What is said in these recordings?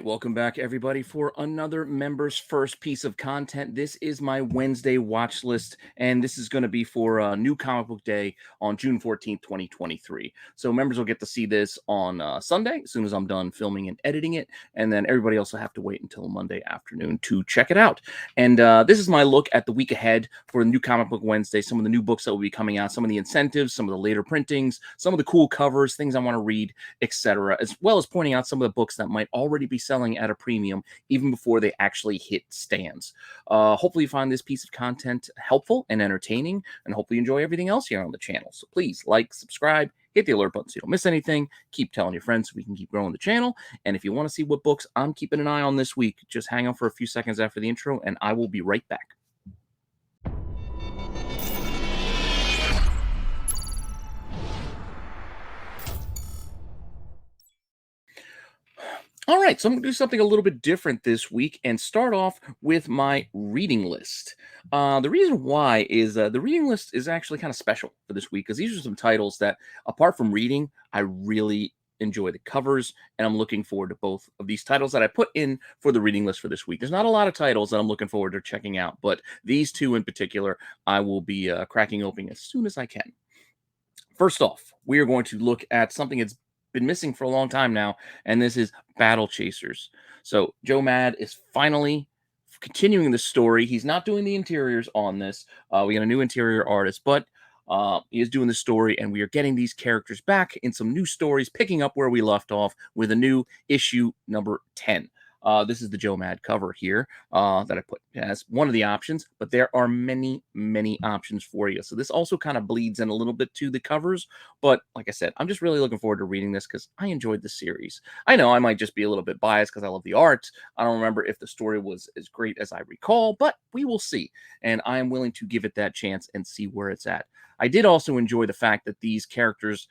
right, welcome back, everybody, for another Members First piece of content. This is my Wednesday watch list, and this is going to be for New Comic Book Day on June 14th, 2023. So members will get to see this on Sunday, as soon as I'm done filming and editing it, and then everybody else will have to wait until Monday afternoon to check it out. And this is my look at the week ahead for New Comic Book Wednesday, some of the new books that will be coming out, some of the incentives, some of the later printings, some of the cool covers, things I want to read, etc., as well as pointing out some of the books that might already be selling at a premium even before they actually hit stands. Hopefully you find this piece of content helpful and entertaining, and hopefully you enjoy everything else here on the channel. So please like, subscribe, hit the alert button so you don't miss anything. Keep telling your friends so we can keep growing the channel. And if you want to see what books I'm keeping an eye on this week, just hang on for a few seconds after the intro and I will be right back. All right, so I'm going to do something a little bit different this week and start off with my reading list. The reason why is the reading list is actually kind of special for this week because these are some titles that, apart from reading, I really enjoy the covers, and I'm looking forward to both of these titles that I put in for the reading list for this week. There's not a lot of titles that I'm looking forward to checking out, but these two in particular, I will be cracking open as soon as I can. First off, we are going to look at something that's been missing for a long time now, and this is Battle Chasers. So Joe Mad is finally continuing the story. He's not doing the interiors on this. We got a new interior artist, but he is doing the story, and we are getting these characters back in some new stories, picking up where we left off with a new issue number 10. This is the Joe Mad cover here that I put as one of the options, but there are many, many options for you. So this also kind of bleeds in a little bit to the covers. But like I said, I'm just really looking forward to reading this because I enjoyed the series. I know I might just be a little bit biased because I love the art. I don't remember if the story was as great as I recall, but we will see. And I am willing to give it that chance and see where it's at. I did also enjoy the fact that these characters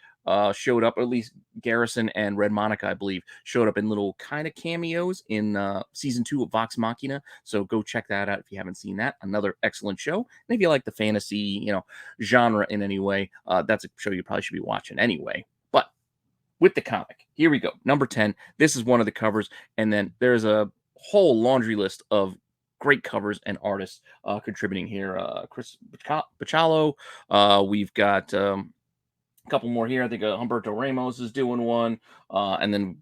showed up, or at least Garrison and Red Monica, I believe, showed up in little kind of cameos in season 2 of Vox Machina. So go check that out if you haven't seen that. Another excellent show. And if you like the fantasy, genre in any way, that's a show you probably should be watching anyway. But with the comic, here we go. Number 10. This is one of the covers, and then there's a whole laundry list of great covers and artists contributing here. Chris Bachalo. We've got couple more here. I think Humberto Ramos is doing one. And then,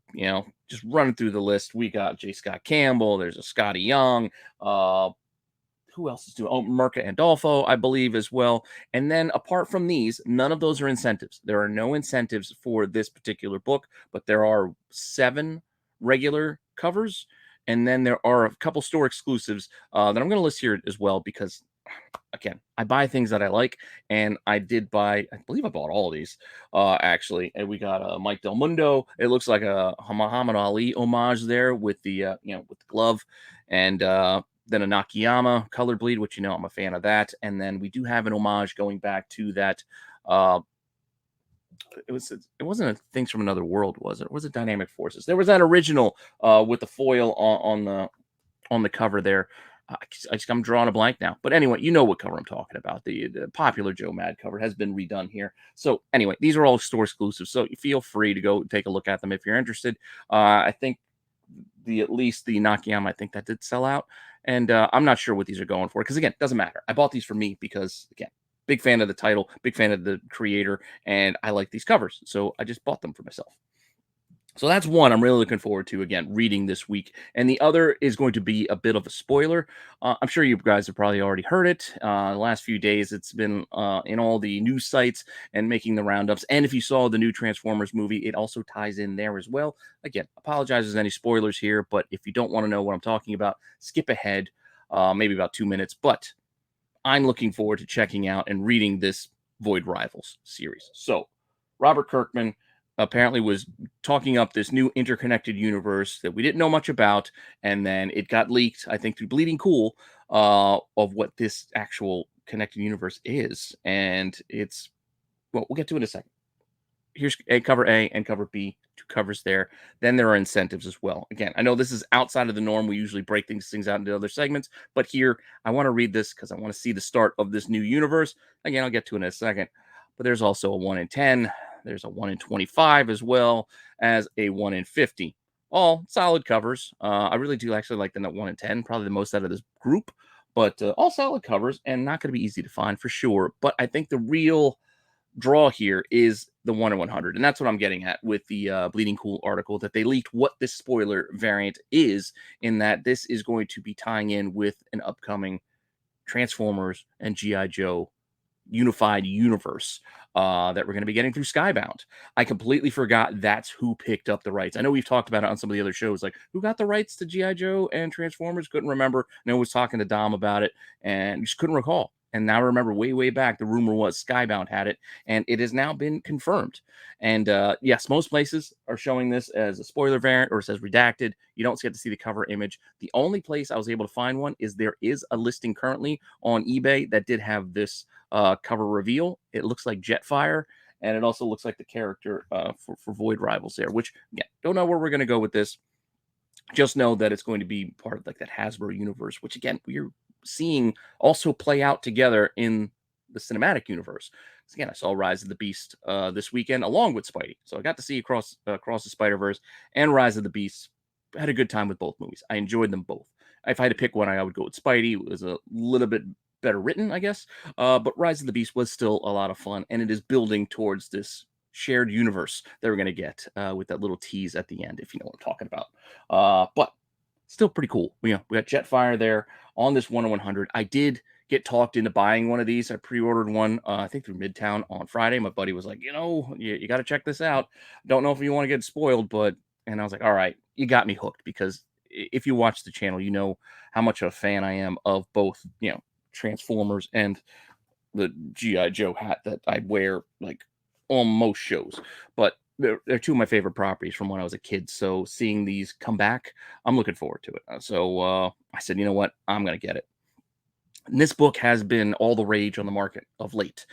just running through the list, we got J. Scott Campbell. There's a Scotty Young. Who else is doing? Oh, Mirka Andolfo, I believe, as well. And then apart from these, none of those are incentives. There are no incentives for this particular book, but there are 7 regular covers. And then there are a couple store exclusives that I'm going to list here as well because, again, I buy things that I like, and I did buy, I believe I bought all of these, actually. And we got Mike Del Mundo. It looks like a Muhammad Ali homage there with the, with the glove, and then a Nakayama color bleed, which, I'm a fan of that. And then we do have an homage going back to that. It wasn't a Things from Another World, was it? Or was it Dynamic Forces? There was that original with the foil on the cover there. I'm drawing a blank now. But anyway, you know what cover I'm talking about. The popular Joe Mad cover has been redone here. So anyway, these are all store exclusives. So feel free to go take a look at them if you're interested. I think at least the Nakayama, I think that did sell out. And I'm not sure what these are going for. Because again, it doesn't matter. I bought these for me because, again, big fan of the title, big fan of the creator, and I like these covers. So I just bought them for myself. So that's one I'm really looking forward to, again, reading this week. And the other is going to be a bit of a spoiler. I'm sure you guys have probably already heard it. The last few days, it's been in all the news sites and making the roundups. And if you saw the new Transformers movie, it also ties in there as well. Again, apologize if there's any spoilers here, but if you don't want to know what I'm talking about, skip ahead, maybe about 2 minutes. But I'm looking forward to checking out and reading this Void Rivals series. So, Robert Kirkman apparently was talking up this new interconnected universe that we didn't know much about, and then it got leaked, I think, through Bleeding Cool, of what this actual connected universe is. And it's, well, we'll get to it in a second. Here's cover A and cover B, 2 covers there. Then there are incentives as well. Again, I know this is outside of the norm. We usually break things out into other segments, but here I want to read this because I want to see the start of this new universe. Again, I'll get to it in a second. But there's also a 1 in 10. There's a 1 in 25 as well as a 1 in 50. all solid covers. I really do actually like the 1 and 10, probably the most out of this group, but all solid covers and not going to be easy to find for sure. But I think the real draw here is the 1 in 100. And that's what I'm getting at with the Bleeding Cool article, that they leaked what this spoiler variant is, in that this is going to be tying in with an upcoming Transformers and G.I. Joe unified universe that we're going to be getting through Skybound. I completely forgot that's who picked up the rights. I know we've talked about it on some of the other shows, like who got the rights to G.I. Joe and Transformers. Couldn't remember. No one was talking to Dom about it and just couldn't recall. And now I remember way back, the rumor was Skybound had it, and it has now been confirmed. And yes, most places are showing this as a spoiler variant or it says redacted. You don't get to see the cover image. The only place I was able to find one is there is a listing currently on eBay that did have this cover reveal. It looks like Jetfire, and it also looks like the character for Void Rivals there, which, yeah, don't know where we're going to go with this. Just know that it's going to be part of like that Hasbro universe, which again, we're seeing also play out together in the cinematic universe. So again, I saw Rise of the Beast this weekend along with Spidey. So I got to see across the Spider-Verse and Rise of the Beast. I had a good time with both movies. I enjoyed them both. If I had to pick one, I would go with Spidey. It was a little bit better written, I guess. But Rise of the Beast was still a lot of fun, and it is building towards this shared universe that we're going to get with that little tease at the end, if you know what I'm talking about. But still pretty cool. We got Jetfire there on this 1 in 100. I did get talked into buying one of these. I pre-ordered one, I think through Midtown on Friday. My buddy was like, you got to check this out. Don't know if you want to get spoiled, but, and I was like, all right, you got me hooked, because if you watch the channel, you know how much of a fan I am of both, Transformers and the G.I. Joe hat that I wear like on most shows. But they're two of my favorite properties from when I was a kid. So seeing these come back, I'm looking forward to it. So I said, you know what? I'm going to get it. And this book has been all the rage on the market of late,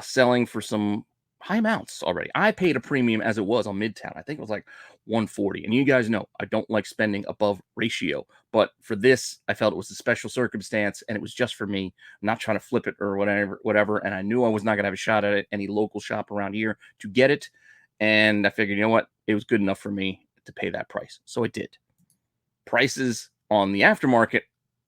selling for some high amounts already. I paid a premium as it was on Midtown. I think it was like 140. And you guys know I don't like spending above ratio, but for this, I felt it was a special circumstance and it was just for me. I'm not trying to flip it or whatever. And I knew I was not going to have a shot at it, any local shop around here to get it. And I figured, you know what? It was good enough for me to pay that price. So I did. Prices on the aftermarket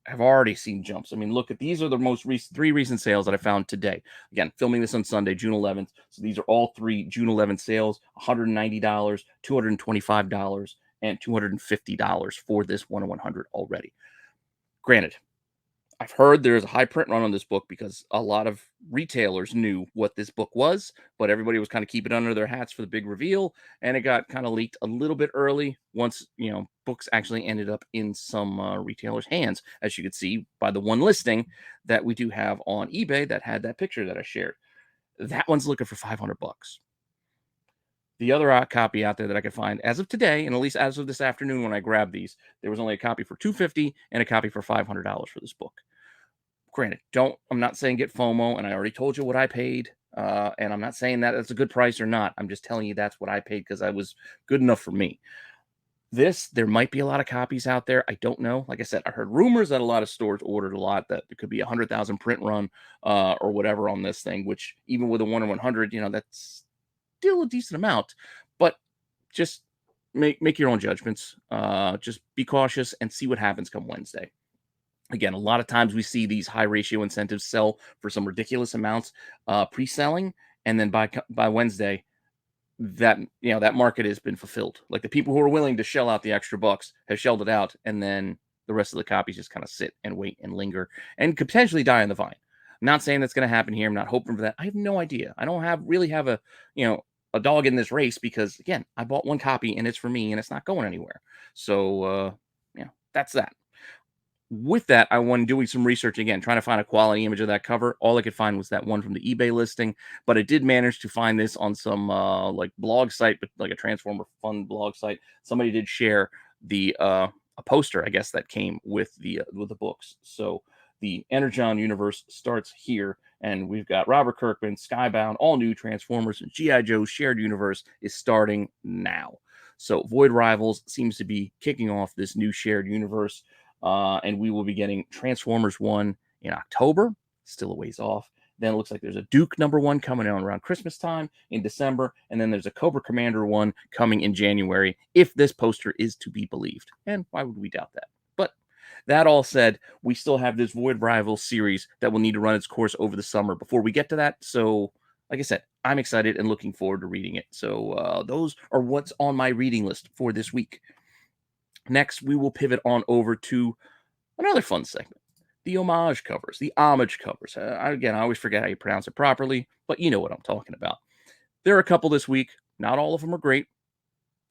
have already seen jumps. I mean, look at these are the most three recent sales that I found today. Again, filming this on Sunday, June 11th. So these are all three June 11th sales: $190, $225, and $250 for this 1 in 100 already. Granted, I've heard there's a high print run on this book because a lot of retailers knew what this book was, but everybody was kind of keeping it under their hats for the big reveal, and it got kind of leaked a little bit early once, books actually ended up in some retailers' hands, as you could see by the one listing that we do have on eBay that had that picture that I shared. That one's looking for $500. The other copy out there that I could find as of today, and at least as of this afternoon when I grabbed these, there was only a copy for $250 and a copy for $500 for this book. Granted, I'm not saying get FOMO, and I already told you what I paid, and I'm not saying that it's a good price or not. I'm just telling you that's what I paid because I was good enough for me. There might be a lot of copies out there. I don't know. Like I said, I heard rumors that a lot of stores ordered a lot, that it could be 100,000 print run or whatever on this thing, which even with a 1 in 100, that's still a decent amount. But just make your own judgments. Just be cautious and see what happens come Wednesday. Again, a lot of times we see these high ratio incentives sell for some ridiculous amounts pre-selling, and then by Wednesday, that that market has been fulfilled. Like the people who are willing to shell out the extra bucks have shelled it out, and then the rest of the copies just kind of sit and wait and linger and could potentially die on the vine. I'm not saying that's going to happen here. I'm not hoping for that. I have no idea. I don't really have a dog in this race because, again, I bought one copy and it's for me and it's not going anywhere. So that's that. With that, I went doing some research again, trying to find a quality image of that cover. All I could find was that one from the eBay listing, but I did manage to find this on some like blog site, but like a Transformer Fun blog site. Somebody did share the a poster, I guess, that came with the books. So the Energon universe starts here, and we've got Robert Kirkman, Skybound, all new Transformers, and G.I. Joe's shared universe is starting now. So Void Rivals seems to be kicking off this new shared universe. And we will be getting Transformers 1 in October, still a ways off. Then it looks like there's a Duke #1 coming out around Christmas time in December. And then there's a Cobra Commander one coming in January, if this poster is to be believed. And why would we doubt that? But that all said, we still have this Void Rival series that will need to run its course over the summer before we get to that. So, like I said, I'm excited and looking forward to reading it. So those are what's on my reading list for this week. Next, we will pivot on over to another fun segment, the Homage covers, the Homage covers. Again, I always forget how you pronounce it properly, but you know what I'm talking about. There are a couple this week. Not all of them are great.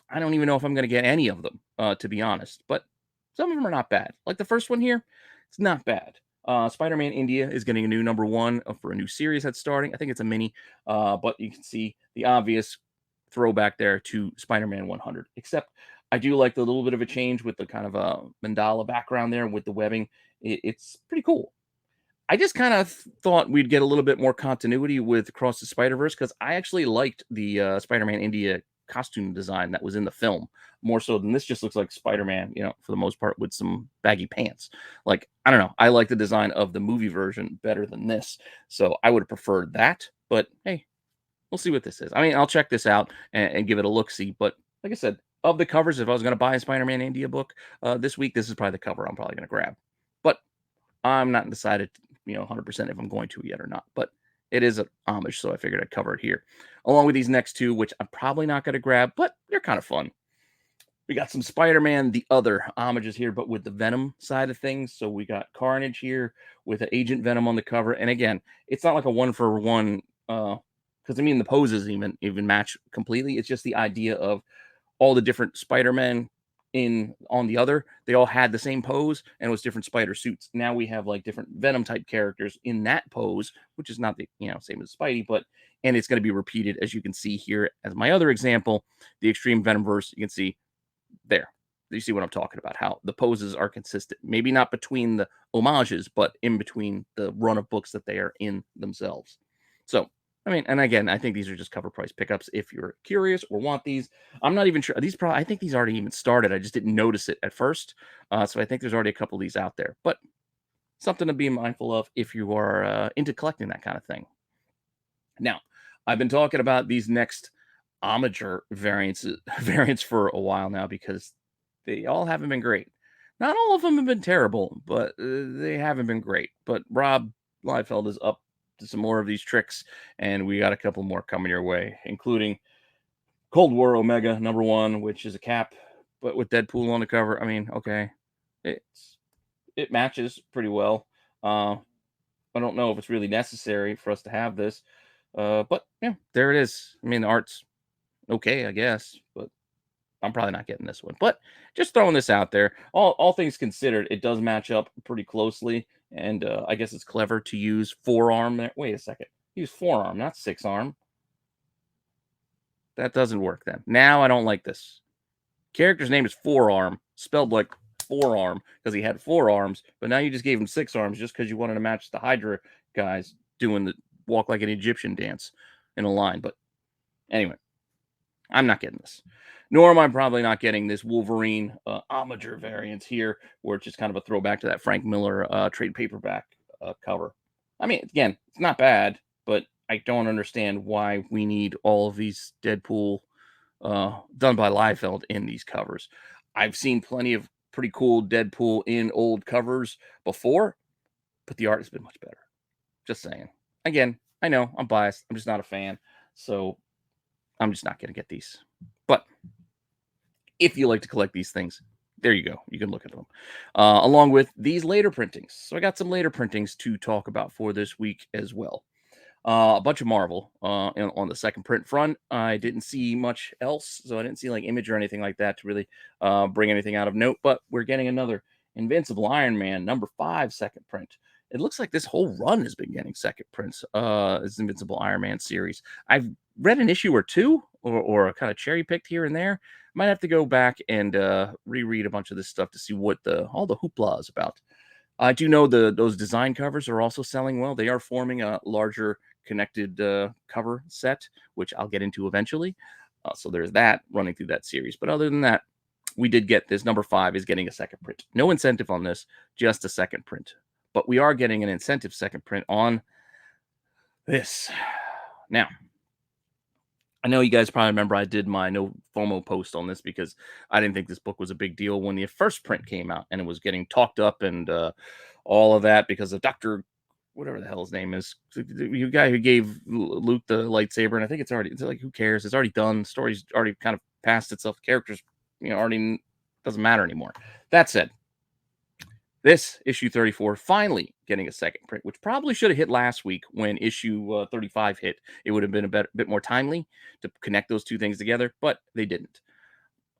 I don't even know if I'm going to get any of them, to be honest, but some of them are not bad. Like the first one here, it's not bad. Spider-Man India is getting a new #1 for a new series that's starting. I think it's a mini, but you can see the obvious throwback there to Spider-Man 100. Except I do like the little bit of a change with the kind of a mandala background there with the webbing. It's pretty cool. I just kind of thought we'd get a little bit more continuity with Across the Spider-Verse because I actually liked the Spider-Man India costume design that was in the film more so than this. Just looks like Spider-Man, for the most part with some baggy pants. Like, I don't know. I like the design of the movie version better than this. So I would have preferred that. But hey, we'll see what this is. I mean, I'll check this out and give it a look-see. But like I said, of the covers, if I was going to buy a Spider-Man India book this week, this is probably the cover I'm probably going to grab. But I'm not decided, 100% if I'm going to yet or not. But it is a homage, so I figured I'd cover it here. Along with these next two, which I'm probably not going to grab, but they're kind of fun. We got some Spider-Man, the other homages here, but with the Venom side of things. So we got Carnage here with Agent Venom on the cover. And again, it's not like a one-for-one, because the poses even match completely. It's just the idea of all the different Spider-Men on the other, they all had the same pose and it was different spider suits. Now we have like different Venom type characters in that pose, which is not the same as Spidey, and it's going to be repeated, as you can see here as my other example, the Extreme Venomverse. You can see there. You see what I'm talking about, how the poses are consistent. Maybe not between the homages, but in between the run of books that they are in themselves. So and again, I think these are just cover price pickups if you're curious or want these. I'm not even sure. I think these already even started. I just didn't notice it at first. So I think there's already a couple of these out there. But something to be mindful of if you are into collecting that kind of thing. Now, I've been talking about these next Omager variants for a while now because they all haven't been great. Not all of them have been terrible, but they haven't been great. But Rob Liefeld is up to some more of these tricks, and we got a couple more coming your way, including Cold War Omega #1, which is a cap, but with Deadpool on the cover. Okay, it matches pretty well. I don't know if it's really necessary for us to have this, but yeah, there it is. The art's okay, I guess, but I'm probably not getting this one. But just throwing this out there, all things considered, it does match up pretty closely. And I guess it's clever to use forearm there. Wait a second. Use forearm, not 6-arm. That doesn't work then. Now I don't like this. Character's name is Forearm, spelled like forearm because he had 4 arms. But now you just gave him 6 arms just because you wanted to match the Hydra guys doing the walk like an Egyptian dance in a line. But anyway, I'm not getting this. Nor am I probably not getting this Wolverine Omager variant here, where it's just kind of a throwback to that Frank Miller trade paperback cover. Again, it's not bad, but I don't understand why we need all of these Deadpool done by Liefeld in these covers. I've seen plenty of pretty cool Deadpool in old covers before, but the art has been much better. Just saying. Again, I know I'm biased. I'm just not a fan. So I'm just not going to get these. But if you like to collect these things, there you go. You can look at them. Along with these later printings. So I got some later printings to talk about for this week as well. A bunch of Marvel on the second print front. I didn't see much else, so I didn't see like Image or anything like that to really bring anything out of note. But we're getting another Invincible Iron Man #5 second print. It looks like this whole run has been getting second prints. This Invincible Iron Man series. I've read an issue or two, or kind of cherry picked here and there. Might have to go back and reread a bunch of this stuff to see what all the hoopla is about. I do know those design covers are also selling well. They are forming a larger connected cover set, which I'll get into eventually. So there's that running through that series. But other than that, we did get this #5 is getting a second print. No incentive on this, just a second print. But we are getting an incentive second print on this. Now, I know you guys probably remember I did my no FOMO post on this because I didn't think this book was a big deal when the first print came out and it was getting talked up and all of that because of Dr. whatever the hell his name is. The guy who gave Luke the lightsaber. And I think it's like, who cares? It's already done. The story's already kind of past itself. Characters, already doesn't matter anymore. That said, this issue 34 finally getting a second print, which probably should have hit last week when issue 35 hit. It would have been a bit more timely to connect those two things together, but they didn't.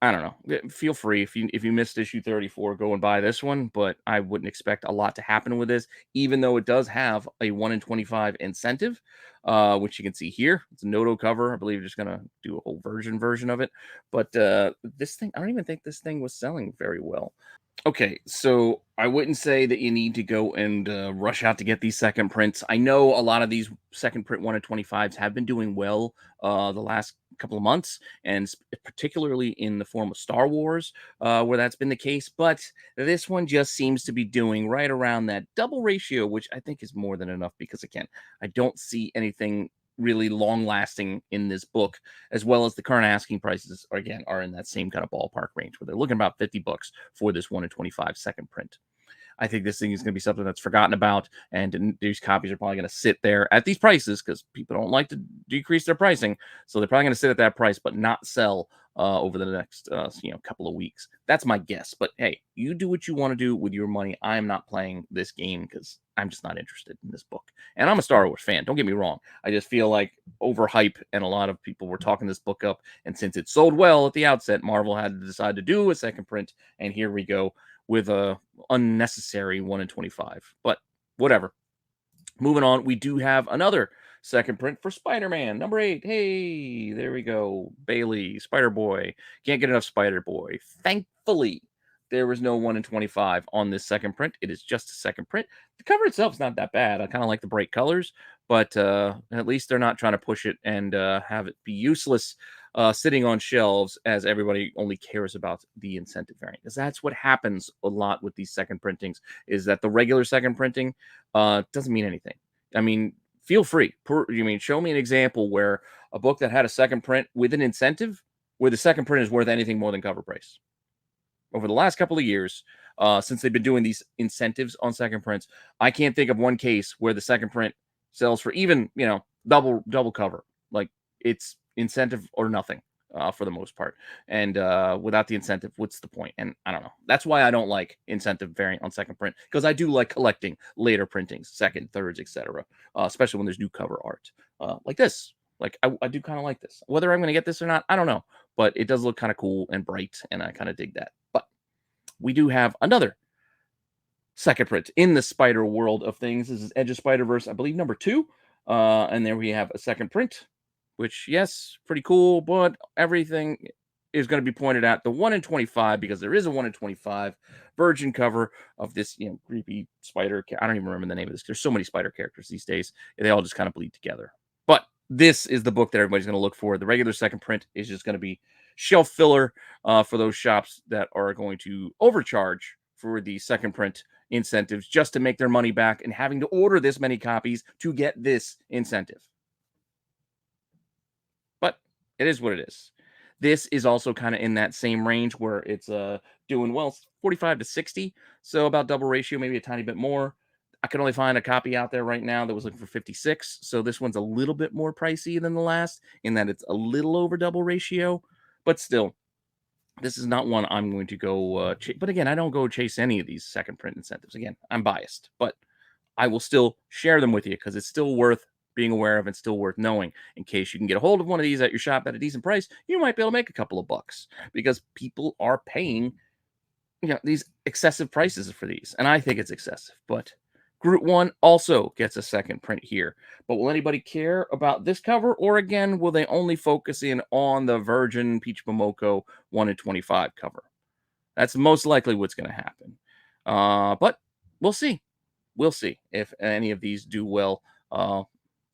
I don't know. Feel free if you missed issue 34, go and buy this one, but I wouldn't expect a lot to happen with this, even though it does have a 1 in 25 incentive, which you can see here. It's a Noto cover. I believe just gonna do a whole version of it. But this thing, I don't even think this thing was selling very well. Okay, so I wouldn't say that you need to go and rush out to get these second prints. I know a lot of these second print 1 in 25s have been doing well the last couple of months, and particularly in the form of Star Wars, where that's been the case. But this one just seems to be doing right around that double ratio, which I think is more than enough because, again, I don't see anything really long lasting in this book, as well as the current asking prices again are in that same kind of ballpark range where they're looking about $50 for this 1 in 25 second print. I think this thing is going to be something that's forgotten about, and these copies are probably going to sit there at these prices because people don't like to decrease their pricing. So they're probably going to sit at that price, but not sell over the next couple of weeks. That's my guess. But hey, you do what you want to do with your money. I am not playing this game because I'm just not interested in this book. And I'm a Star Wars fan. Don't get me wrong. I just feel like overhype, and a lot of people were talking this book up. And since it sold well at the outset, Marvel had to decide to do a second print. And here we go with a unnecessary 1 in 25. But whatever. Moving on, we do have another second print for Spider-Man, number 8. Hey, there we go. Bailey, Spider-Boy. Can't get enough Spider-Boy. Thankfully, there was no 1 in 25 on this second print. It is just a second print. The cover itself is not that bad. I kind of like the bright colors, but at least they're not trying to push it and have it be useless sitting on shelves as everybody only cares about the incentive variant. Because that's what happens a lot with these second printings, is that the regular second printing doesn't mean anything. I mean, feel free. Show me an example where a book that had a second print with an incentive, where the second print is worth anything more than cover price. Over the last couple of years, since they've been doing these incentives on second prints, I can't think of one case where the second print sells for even, double cover. Like, it's incentive or nothing for the most part. And without the incentive, what's the point? And I don't know. That's why I don't like incentive variant on second print, because I do like collecting later printings, second, thirds, etc. Especially when there's new cover art like this. Like, I do kind of like this. Whether I'm going to get this or not, I don't know. But it does look kind of cool and bright, and I kind of dig that. But we do have another second print in the spider world of things. This is Edge of Spider-Verse, I believe, number 2. And there we have a second print, which, yes, pretty cool, but everything is going to be pointed at the 1 in 25, because there is a 1 in 25 virgin cover of this, creepy spider. I don't even remember the name of this. There's so many spider characters these days. They all just kind of bleed together. But this is the book that everybody's going to look for. The regular second print is just going to be shelf filler for those shops that are going to overcharge for the second print incentives just to make their money back and having to order this many copies to get this incentive. But it is what it is. This is also kind of in that same range where it's doing well, 45 to 60. So about double ratio, maybe a tiny bit more. I can only find a copy out there right now that was looking for 56. So this one's a little bit more pricey than the last in that it's a little over double ratio. But still, this is not one I'm going to go but again, I don't go chase any of these second print incentives. Again, I'm biased, but I will still share them with you because it's still worth being aware of and still worth knowing. In case you can get a hold of one of these at your shop at a decent price, you might be able to make a couple of bucks because people are paying these excessive prices for these, and I think it's excessive. But Groot 1 also gets a second print here. But will anybody care about this cover? Or again, will they only focus in on the Virgin Peach Momoko 1 in 25 cover? That's most likely what's going to happen. But we'll see. We'll see if any of these do well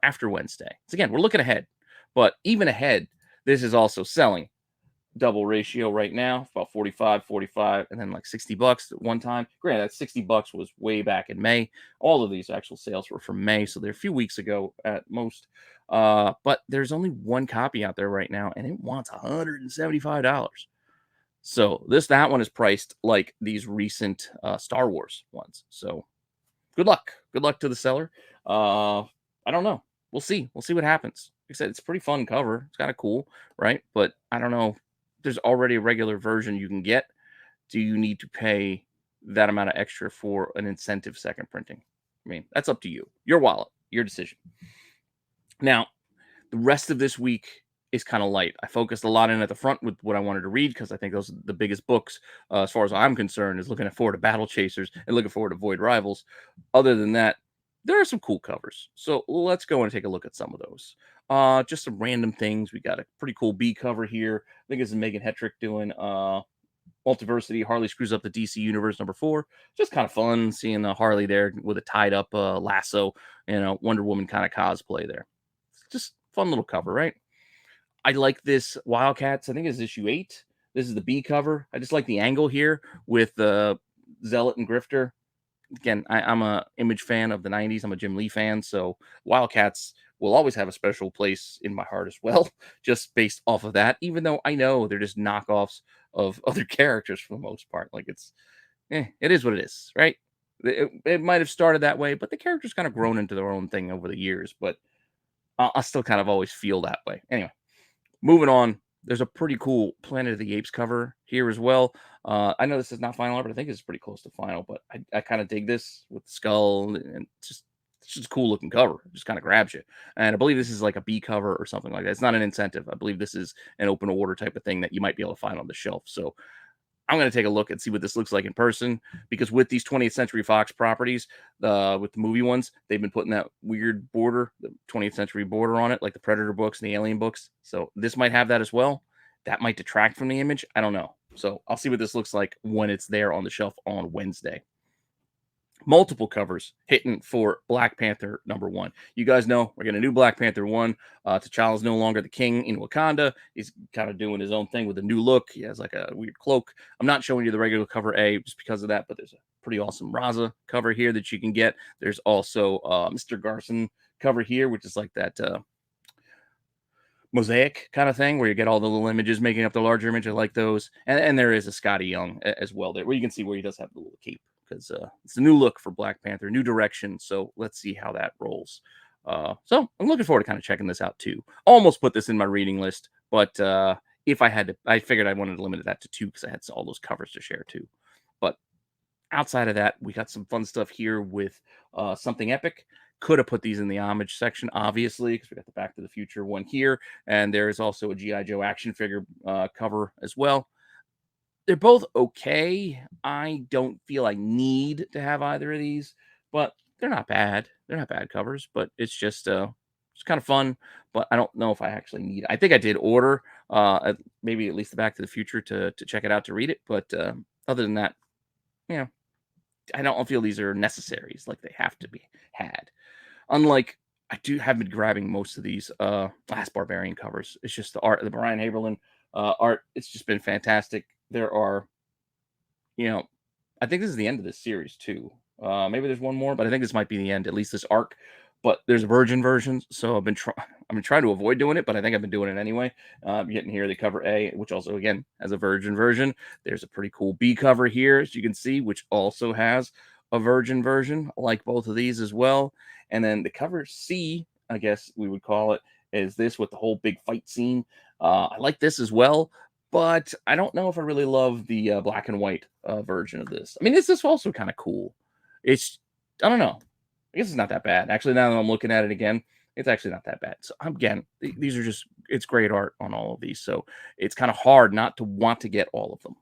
after Wednesday. So again, we're looking ahead. But even ahead, this is also selling double ratio right now, about 45, 45, and then like $60 at one time. Granted, that $60 was way back in May. All of these actual sales were from May, so they're a few weeks ago at most. But there's only one copy out there right now, and it wants $175. So that one is priced like these recent Star Wars ones. So good luck. Good luck to the seller. I don't know. We'll see. We'll see what happens. Like I said, it's a pretty fun cover. It's kind of cool, right? But I don't know. There's already a regular version you can get. Do you need to pay that amount of extra for an incentive second printing? I mean, that's up to you. Your wallet, your decision. Now, the rest of this week is kind of light. I focused a lot in at the front with what I wanted to read because I think those are the biggest books, as far as I'm concerned, is looking forward to Battle Chasers and looking forward to Void Rivals. Other than that, there are some cool covers. So let's go and take a look at some of those. Just some random things. We got a pretty cool B cover here. I think it's Megan Hetrick doing Multiversity. Harley screws up the DC Universe #4. Just kind of fun seeing Harley there with a tied up lasso and Wonder Woman kind of cosplay there. Just fun little cover, right? I like this Wildcats. I think it's issue 8. This is the B cover. I just like the angle here with the Zealot and Grifter. Again, I'm a Image fan of the 90s. I'm a Jim Lee fan, so Wildcats will always have a special place in my heart as well, just based off of that, even though I know they're just knockoffs of other characters for the most part. Like it is what it is, right? It might have started that way, but the characters kind of grown into their own thing over the years, but I still kind of always feel that way. Anyway, moving on, there's a pretty cool Planet of the Apes cover here as well. I know this is not final art, but I think it's pretty close to final. But I kind of dig this with the skull, and it's just a cool looking cover. It just kind of grabs you. And I believe this is like a B cover or something like that. It's not an incentive. I believe this is an open order type of thing that you might be able to find on the shelf. So I'm going to take a look and see what this looks like in person, because with these 20th Century Fox properties, with the movie ones, they've been putting that weird border, the 20th Century border on it, like the Predator books and the Alien books. So this might have that as well. That might detract from the image. I don't know. So I'll see what this looks like when it's there on the shelf on Wednesday. Multiple covers hitting for Black Panther #1. You guys know we're getting a new Black Panther 1. T'Challa's no longer the king in Wakanda. He's kind of doing his own thing with a new look. He has like a weird cloak. I'm not showing you the regular cover A just because of that, but there's a pretty awesome Raza cover here that you can get. There's also Mr. Garson cover here, which is like that mosaic kind of thing where you get all the little images making up the larger image. I like those. And there is a Scotty Young as well there, where you can see where he does have the little cape, because it's a new look for Black Panther, new direction. So let's see how that rolls. So I'm looking forward to kind of checking this out too. Almost put this in my reading list, but if I had to, I figured I wanted to limit that to 2 because I had all those covers to share too. But outside of that, we got some fun stuff here with Something Epic. Could have put these in the homage section, obviously, because we got the Back to the Future one here. And there is also a G.I. Joe action figure cover as well. They're both okay. I don't feel I need to have either of these, but they're not bad. They're not bad covers, but it's just it's kind of fun. But I don't know if I actually need it. I think I did order maybe at least the Back to the Future to check it out, to read it. But other than that, you know, I don't feel these are necessaries, like they have to be had. Unlike, I have been grabbing most of these Last Barbarian covers. It's just the art, the Brian Haberlin art. It's just been fantastic. There are, I think this is the end of this series too. Maybe there's one more, but I think this might be the end, at least this arc. But there's virgin versions, so I've been trying to avoid doing it, but I think I've been doing it anyway. Getting here the cover A, which also again has a virgin version. There's a pretty cool B cover here, as you can see, which also has a virgin version, like both of these as well. And then the cover C, I guess we would call it, is this with the whole big fight scene. I like this as well, but I don't know if I really love the black and white version of this. I mean, this is also kind of cool. I don't know. I guess it's not that bad. Actually, now that I'm looking at it again, it's actually not that bad. So again, these are just, it's great art on all of these. So it's kind of hard not to want to get all of them.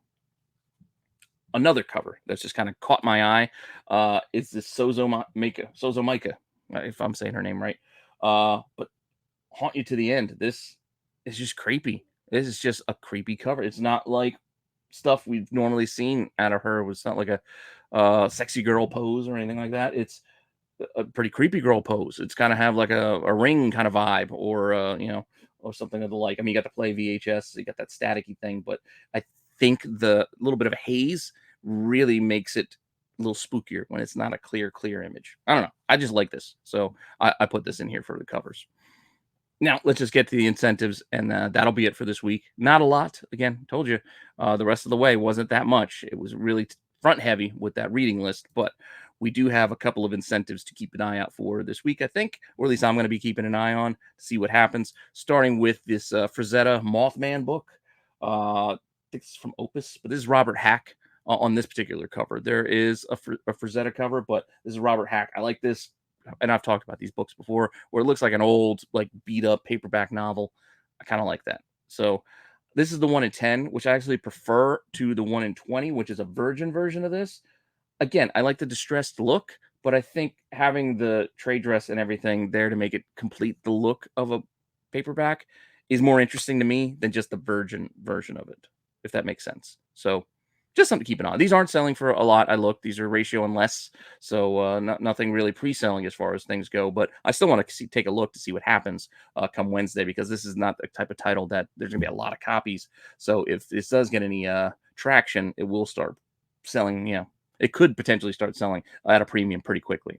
Another cover that's just kind of caught my eye is this Sozo Micah, if I'm saying her name right. But Haunt You to the End. This is just creepy. This is just a creepy cover. It's not like stuff we've normally seen out of her. It's not like a sexy girl pose or anything like that. It's a pretty creepy girl pose. It's kind of have like a ring kind of vibe, or or something of the like. I mean, you got to play VHS, so you got that staticky thing, but I think the little bit of a haze really makes it a little spookier when it's not a clear image. I don't know. I just like this, so I put this in here for the covers. Now let's just get to the incentives, and that'll be it for this week. Not a lot. Again, told you the rest of the way wasn't that much. It was really front heavy with that reading list, but we do have a couple of incentives to keep an eye out for this week, I think, or at least I'm going to be keeping an eye on to see what happens. Starting with this Frazetta Mothman book. I think it's from Opus, but this is Robert Hack on this particular cover. There is a Frazetta cover, but this is Robert Hack. I like this, and I've talked about these books before, where it looks like an old, like beat up paperback novel. I kind of like that. So this is the 1 in 10, which I actually prefer to the 1 in 20, which is a virgin version of this. Again, I like the distressed look, but I think having the trade dress and everything there to make it complete the look of a paperback is more interesting to me than just the virgin version of it, if that makes sense. So just something to keep an eye on. These aren't selling for a lot. I looked; these are ratio and less, so nothing really pre-selling as far as things go. But I still want to take a look to see what happens come Wednesday, because this is not the type of title that there's going to be a lot of copies. So if this does get any traction, it will start selling. It could potentially start selling at a premium pretty quickly.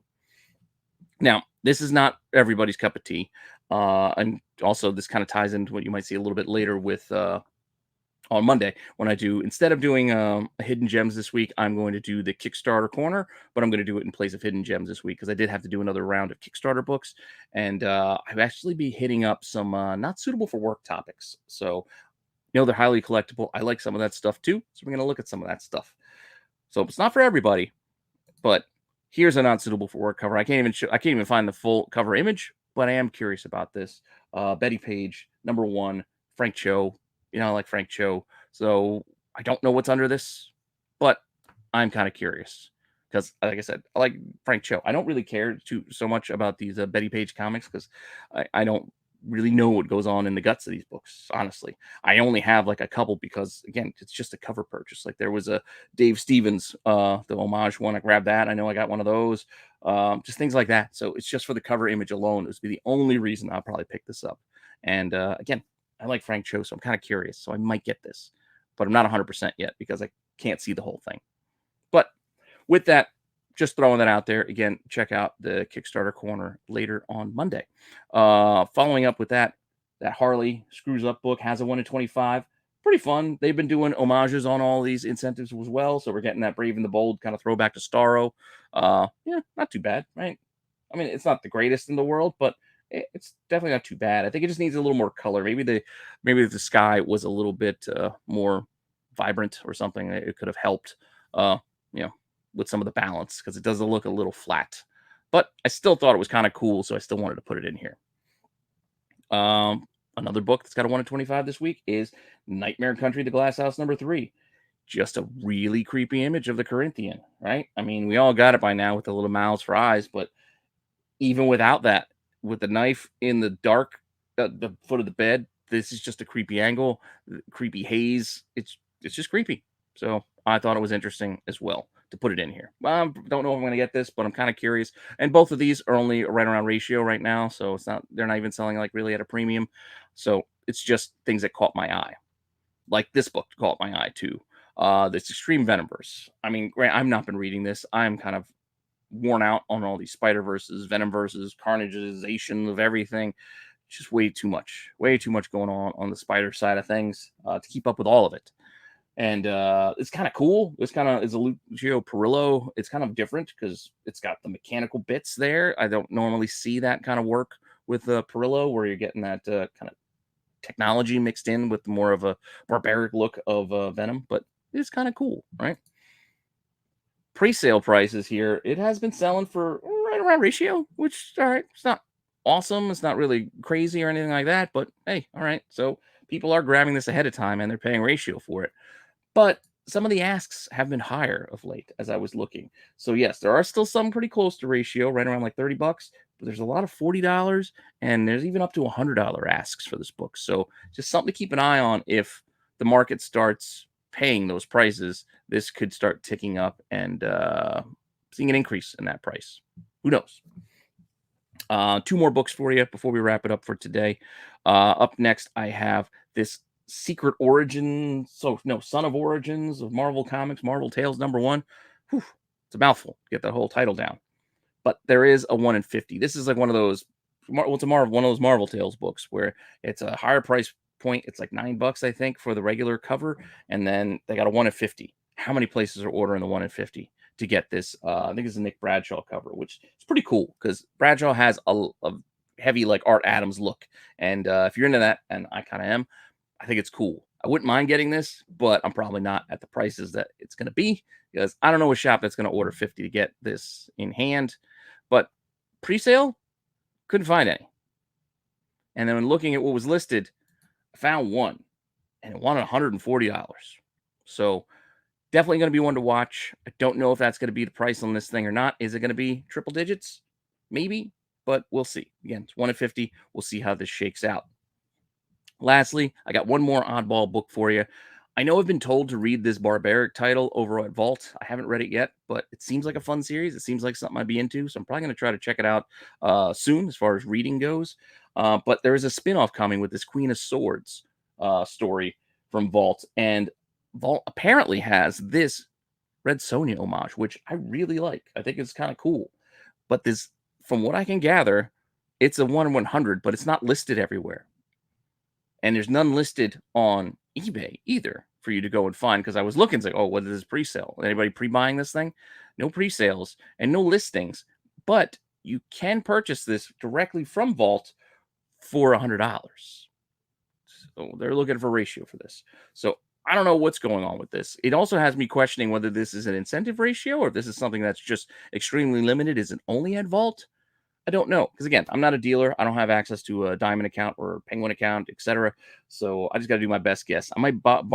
Now, this is not everybody's cup of tea, and also this kind of ties into what you might see a little bit later with. On Monday, when I do, instead of doing hidden gems this week, I'm going to do the Kickstarter corner, but I'm going to do it in place of hidden gems this week because I did have to do another round of Kickstarter books, and I've actually be hitting up some not suitable for work topics. So, they're highly collectible. I like some of that stuff too, so we're going to look at some of that stuff. So it's not for everybody, but here's a not suitable for work cover. I can't even find the full cover image, but I am curious about this. Betty Page, #1, Frank Cho. I like Frank Cho, so I don't know what's under this, but I'm kind of curious because, like I said, I like Frank Cho. I don't really care so much about these Betty Page comics because I don't really know what goes on in the guts of these books. Honestly, I only have like a couple because, again, it's just a cover purchase. Like there was a Dave Stevens, the Homage one. I grabbed that. I know I got one of those. Just things like that. So it's just for the cover image alone. This would be the only reason I'll probably pick this up. And again, I like Frank Cho, so I'm kind of curious. So I might get this, but I'm not 100% yet because I can't see the whole thing. But with that, just throwing that out there, again, check out the Kickstarter corner later on Monday. Following up with that Harley Screws Up book has a 1 in 25. Pretty fun. They've been doing homages on all these incentives as well. So we're getting that Brave and the Bold kind of throwback to Starro. Yeah, not too bad, right? I mean, it's not the greatest in the world, but it's definitely not too bad. I think it just needs a little more color. Maybe the sky was a little bit more vibrant or something. It could have helped, with some of the balance because it does look a little flat. But I still thought it was kind of cool, so I still wanted to put it in here. Another book that's got a 1 in 25 this week is Nightmare Country: The Glass House #3. Just a really creepy image of the Corinthian, right? I mean, we all got it by now with the little mouths for eyes, but even without that, with the knife in the dark, the foot of the bed, this is just a creepy angle, creepy haze. It's just creepy. So I thought it was interesting as well to put it in here. Don't know if I'm going to get this, but I'm kind of curious. And both of these are only right around ratio right now, so they're not even selling like really at a premium. So it's just things that caught my eye. Like this book caught my eye too. This Extreme Venomverse. I mean, I've not been reading this. I'm kind of worn out on all these Spider-Verses, Venomverses, Carnageization of everything. Just way too much going on the Spider side of things to keep up with all of it. And it's kind of cool. This kind of is a Lucio Perillo. It's kind of different because it's got the mechanical bits there. I don't normally see that kind of work with Perillo, where you're getting that kind of technology mixed in with more of a barbaric look of Venom. But it's kind of cool, right? Pre-sale prices here, it has been selling for right around ratio, which, all right, it's not awesome. It's not really crazy or anything like that, but hey, all right. So people are grabbing this ahead of time and they're paying ratio for it. But some of the asks have been higher of late as I was looking. So yes, there are still some pretty close to ratio, right around like $30, but there's a lot of $40 and there's even up to $100 asks for this book. So just something to keep an eye on. If the market starts paying those prices, this could start ticking up and seeing an increase in that price. Who knows? Two more books for you before we wrap it up for today. Up next, I have this Secret Origin, so no, Son of Origins of Marvel Comics, Marvel Tales #1. Whew, it's a mouthful. Get that whole title down. But there is a 1 in 50. This is like one of those, what's a Marvel, one of those Marvel Tales books where it's a higher price point. It's like $9, I think, for the regular cover, and then they got a 1 in 50. How many places are ordering the 1 in 50 to get this? I think it's a Nick Bradshaw cover, which is pretty cool because Bradshaw has a heavy like Art Adams look, and if you're into that, and I kind of am, I think it's cool. I wouldn't mind getting this, but I'm probably not at the prices that it's going to be because I don't know a shop that's going to order 50 to get this in hand. But pre-sale, couldn't find any. And then when looking at what was listed, I found one, and it wanted $140. So definitely going to be one to watch. I don't know if that's going to be the price on this thing or not. Is it going to be triple digits? Maybe, but we'll see. Again, it's 1 in 50. We'll see how this shakes out. Lastly, I got one more oddball book for you. I know I've been told to read this barbaric title over at Vault. I haven't read it yet, but it seems like a fun series. It seems like something I'd be into, so I'm probably going to try to check it out soon as far as reading goes. But there is a spinoff coming with this Queen of Swords story from Vault, and Vault apparently has this Red Sonja homage, which I really like. I think it's kind of cool. But this, from what I can gather, it's a 1 in 100, but it's not listed everywhere. And there's none listed on eBay either for you to go and find, because I was looking, it's like, oh, what is this pre-sale? Anybody pre-buying this thing? No pre-sales and no listings, but you can purchase this directly from Vault for $100. So they're looking for a ratio for this. So I don't know what's going on with this. It also has me questioning whether this is an incentive ratio or if this is something that's just extremely limited. Is it only at Vault? I don't know, because again, I'm not a dealer. I don't have access to a Diamond account or Penguin account, etc. So I just got to do my best guess. I might bug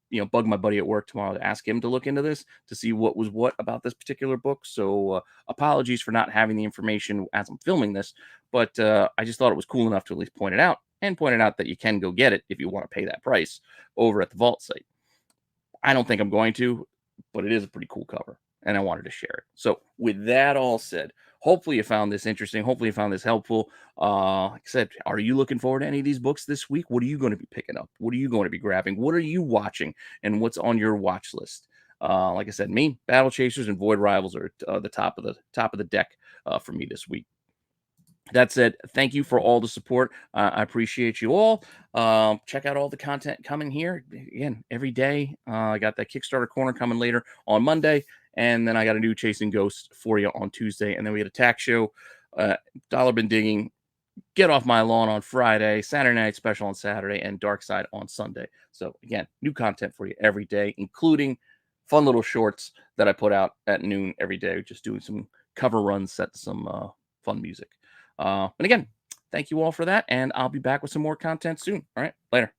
my buddy at work tomorrow to ask him to look into this to see what was what about this particular book. So apologies for not having the information as I'm filming this, but I just thought it was cool enough to at least point it out, and pointed out that you can go get it if you want to pay that price over at the Vault site. I don't think I'm going to, but it is a pretty cool cover, and I wanted to share it. So with that all said, hopefully you found this interesting. Hopefully you found this helpful. Like I said, are you looking forward to any of these books this week? What are you going to be picking up? What are you going to be grabbing? What are you watching? And what's on your watch list? Like I said, me, Battle Chasers and Void Rivals are the top of the deck for me this week. That said, thank you for all the support. I appreciate you all. Check out all the content coming here. Again, every day. I got that Kickstarter corner coming later on Monday. And then I got a new Chasing Ghosts for you on Tuesday. And then we had a tax show, Dollar Bin Digging, Get Off My Lawn on Friday, Saturday Night Special on Saturday, and Dark Side on Sunday. So again, new content for you every day, including fun little shorts that I put out at noon every day, just doing some cover runs, set to some fun music. And again, thank you all for that, and I'll be back with some more content soon. All right, later.